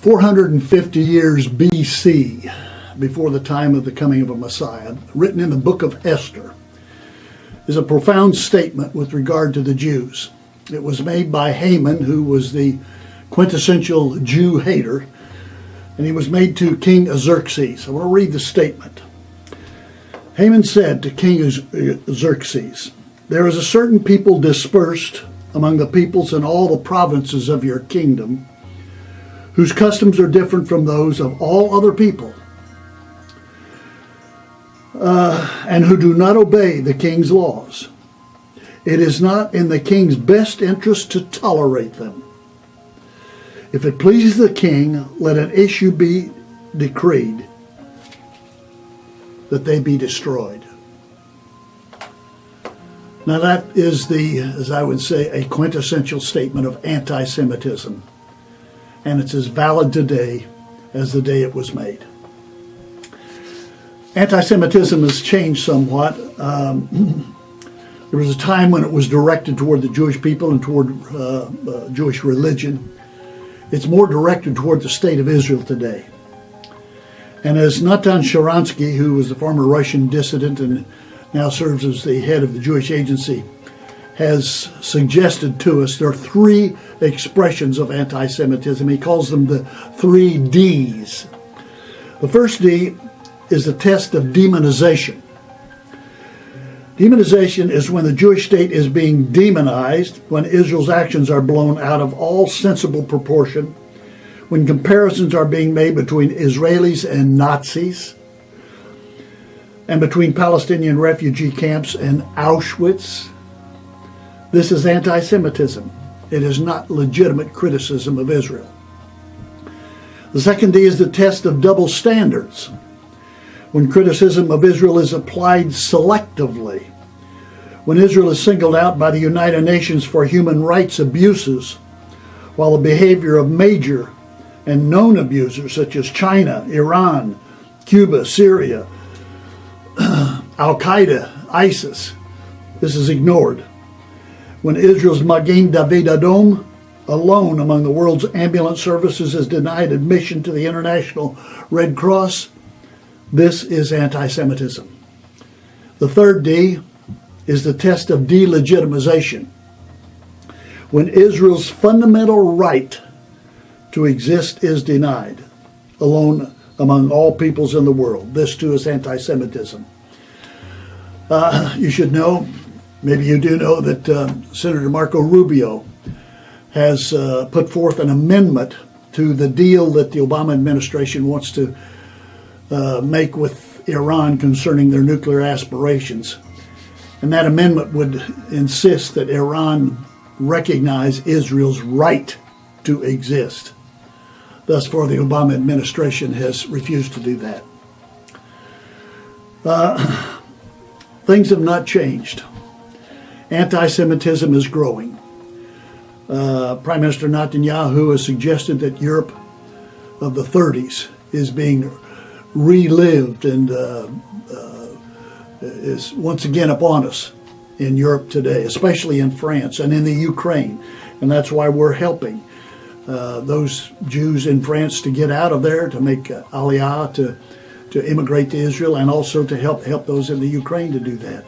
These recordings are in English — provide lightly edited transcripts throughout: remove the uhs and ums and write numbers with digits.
450 years BC, before the time of the coming of a Messiah, written in the book of Esther, is a profound statement with regard to the Jews. It was made by Haman, who was the quintessential Jew hater, and he was made to King Xerxes. I want to read the statement. Haman said to King Xerxes, "There is a certain people dispersed among the peoples in all the provinces of your kingdom, whose customs are different from those of all other people, and who do not obey the king's laws. It is not in the king's best interest to tolerate them. If it pleases the king, let an issue be decreed that they be destroyed." Now that is as I would say, a quintessential statement of anti-Semitism. And it's as valid today as the day it was made. Anti-Semitism has changed somewhat. There was a time when it was directed toward the Jewish people and toward Jewish religion. It's more directed toward the state of Israel today. And as Natan Sharansky, who was a former Russian dissident and now serves as the head of the Jewish Agency, has suggested to us, there are three expressions of anti-Semitism. He calls them the 3 Ds. The first D is the test of demonization. Demonization is when the Jewish state is being demonized, when Israel's actions are blown out of all sensible proportion, when comparisons are being made between Israelis and Nazis, and between Palestinian refugee camps and Auschwitz. This is anti-Semitism. It is not legitimate criticism of Israel. The second D is the test of double standards, when criticism of Israel is applied selectively, when Israel is singled out by the United Nations for human rights abuses, while the behavior of major and known abusers such as China, Iran, Cuba, Syria, Al-Qaeda, ISIS, this is ignored. When Israel's Magen David Adom, alone among the world's ambulance services, is denied admission to the International Red Cross, this is anti-Semitism. The third D is the test of delegitimization, when Israel's fundamental right to exist is denied, alone among all peoples in the world. This too is anti-Semitism. You should know, maybe you do know, that Senator Marco Rubio has put forth an amendment to the deal that the Obama administration wants to make with Iran concerning their nuclear aspirations. And that amendment would insist that Iran recognize Israel's right to exist. Thus far, the Obama administration has refused to do that. Things have not changed. Anti-Semitism is growing. Prime Minister Netanyahu has suggested that Europe of the 30s is being relived and is once again upon us in Europe today, especially in France and in the Ukraine. And that's why we're helping those Jews in France to get out of there, to make aliyah, to immigrate to Israel, and also to help those in the Ukraine to do that.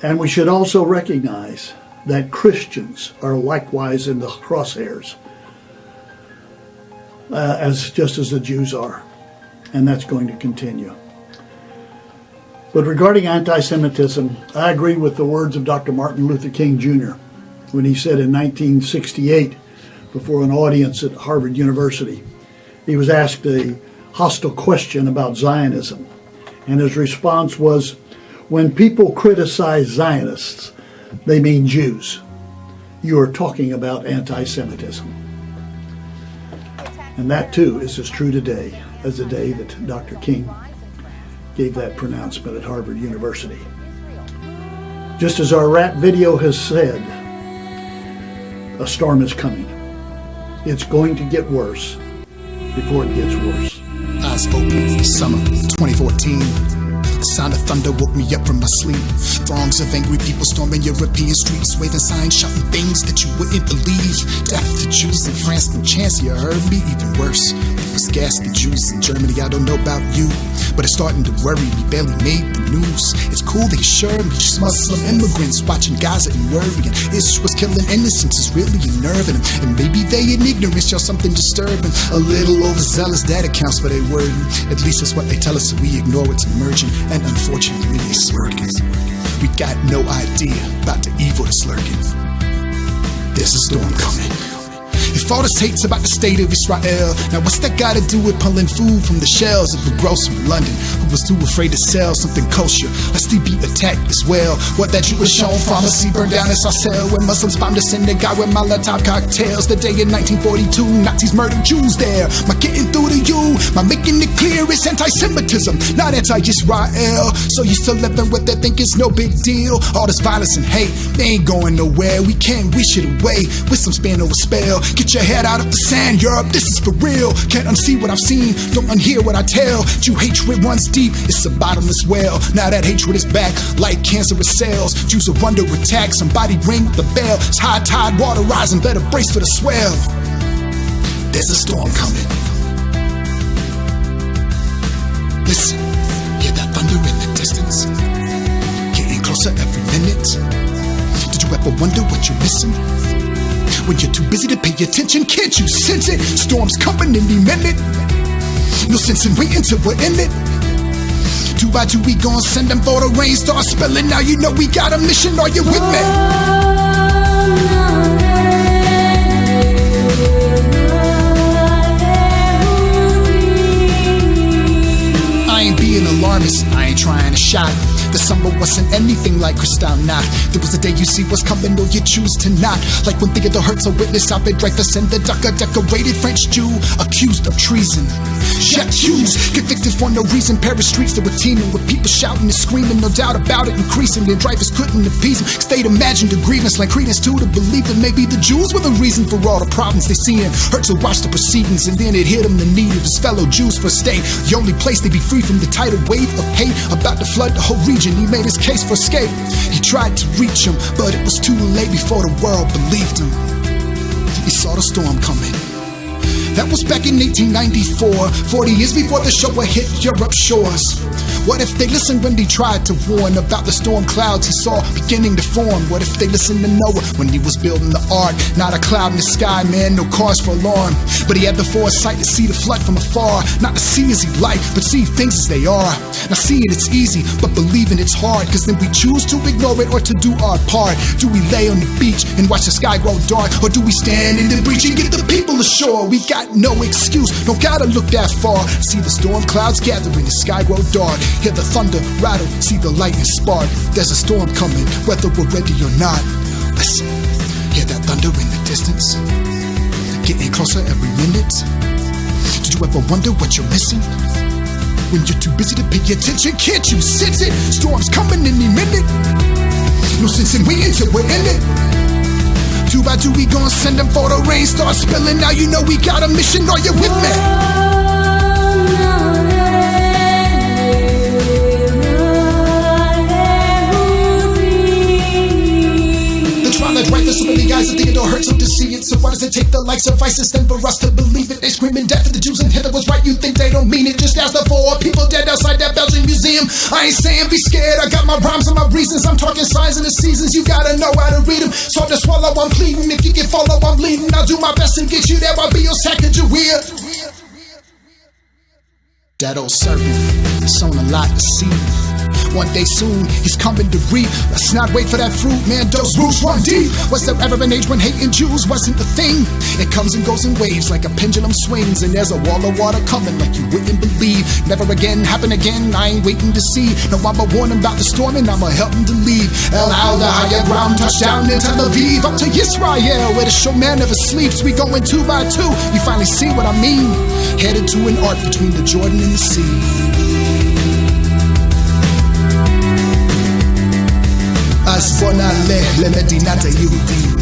And we should also recognize that Christians are likewise in the crosshairs, just as the Jews are, and that's going to continue. But regarding anti-Semitism, I agree with the words of Dr. Martin Luther King Jr. when he said in 1968, before an audience at Harvard University, he was asked a hostile question about Zionism, and his response was, "When people criticize Zionists, they mean Jews. You are talking about anti-Semitism." And that too is as true today as the day that Dr. King gave that pronouncement at Harvard University. Just as our rap video has said, a storm is coming. It's going to get worse before it gets worse. I spoke summer 2014. The sound of thunder woke me up from my sleep. Throngs of angry people storming European streets, waving signs, shouting things that you wouldn't believe. Death to Jews in France, no chance, you heard me. Even worse, it was gas to Jews in Germany. I don't know about you, but it's starting to worry me. Barely made the news. It's cool, they assured me. Just Muslim immigrants watching Gaza and worrying. Israel's killing innocents is really unnerving them. And maybe they in ignorance show something disturbing. A little overzealous, that accounts for their wording. At least that's what they tell us, so we ignore what's emerging. And unfortunately, it's working. We got no idea about the evil that's lurking. There's a storm coming. If all this hate's about the state of Israel, now what's that got to do with pulling food from the shelves of a grocer in London who was too afraid to sell something kosher, lest he be attacked as well? What that Jewish owned pharmacy burned down as I sell, when Muslims bombed a synagogue with Molotov cocktails. The day in 1942, Nazis murdered Jews there. My getting through to you, my making it clear it's anti-Semitism, not anti-Israel. So you still living with that, think it's no big deal. All this violence and hate, they ain't going nowhere. We can't wish it away with some span or a spell. Get your head out of the sand, Europe, this is for real. Can't unsee what I've seen, don't unhear what I tell. Jew hatred runs deep, it's a bottomless well. Now that hatred is back, like cancerous cells. Jews are under attack, somebody ring the bell. It's high tide, water rising, better brace for the swell. There's a storm coming. Listen, hear that thunder in the distance, getting closer every minute. Did you ever wonder what you're missing? When you're too busy to pay attention, can't you sense it? Storm's coming any minute. No sense in waiting till we're in it. 2 by 2 we gon' send them for the rain start spilling. Now you know we got a mission, are you with me? I ain't being alarmist, I ain't trying to shock. The summer wasn't anything like Kristallnacht. There was a day you see what's coming or you choose to not. Like when Theodore Herzl witnessed Albert Dreyfus and the DACA decorated French Jew accused of treason. Jacques Hughes convicted for no reason. Paris streets that were teeming with people shouting and screaming, no doubt about it increasing. And Dreyfus couldn't appease him, cause they'd imagined a grievance like credence to believe that maybe the Jews were the reason for all the problems they see. And Herzl watched the proceedings and then it hit him the need of his fellow Jews for a state. The only place they'd be free from the tidal wave of hate about to flood the whole region. He made his case for escape. He tried to reach him, but it was too late before the world believed him. He saw the storm coming. That was back in 1894, 40 years before the show hit Europe's shores. What if they listened when he tried to warn about the storm clouds he saw beginning to form? What if they listened to Noah when he was building the ark? Not a cloud in the sky, man, no cause for alarm. But he had the foresight to see the flood from afar. Not to see as he liked, but see things as they are. Now seeing it's easy, but believing it's hard. Cause then we choose to ignore it or to do our part. Do we lay on the beach and watch the sky grow dark? Or do we stand in the breach and get the people ashore? We got no excuse, don't gotta look that far. See the storm clouds gathering, the sky grow dark. Hear the thunder rattle, see the lightning spark. There's a storm coming, whether we're ready or not. Listen, hear that thunder in the distance, getting closer every minute. Did you ever wonder what you're missing? When you're too busy to pay attention, can't you sense it? Storm's coming any minute. No sense in waiting till we're in it. 2 by 2 we gon' send them for the rain start spilling. Now you know we got a mission, are you with me? Dreyfus, so many guys that Theodore Herzl to see it. So why does it take the likes of ISIS then for us to believe it? They screaming death to the Jews and Hitler was right. You think they don't mean it? Just ask the 4 people dead outside that Belgian museum. I ain't saying be scared, I got my rhymes and my reasons. I'm talking signs and the seasons, you gotta know how to read them. So to swallow, I'm pleading. If you can follow, I'm leading. I'll do my best and get you there. I'll be your second Jawea. That old serpent, sown a lot to see. One day soon, he's coming to reap. Let's not wait for that fruit, man, those roots run deep. Was there ever an age when hating Jews wasn't the thing? It comes and goes in waves like a pendulum swings. And there's a wall of water coming like you wouldn't believe. Never again, happen again, I ain't waiting to see. No, I'ma warn him about the storm and I'ma help him to leave. El Al, the higher ground, touchdown in Tel Aviv. Up to Yisrael, where the showman never sleeps. We going 2 by 2, you finally see what I mean. Headed to an arc between the Jordan and the sea. אז בוא נעלה למדינת היהודים.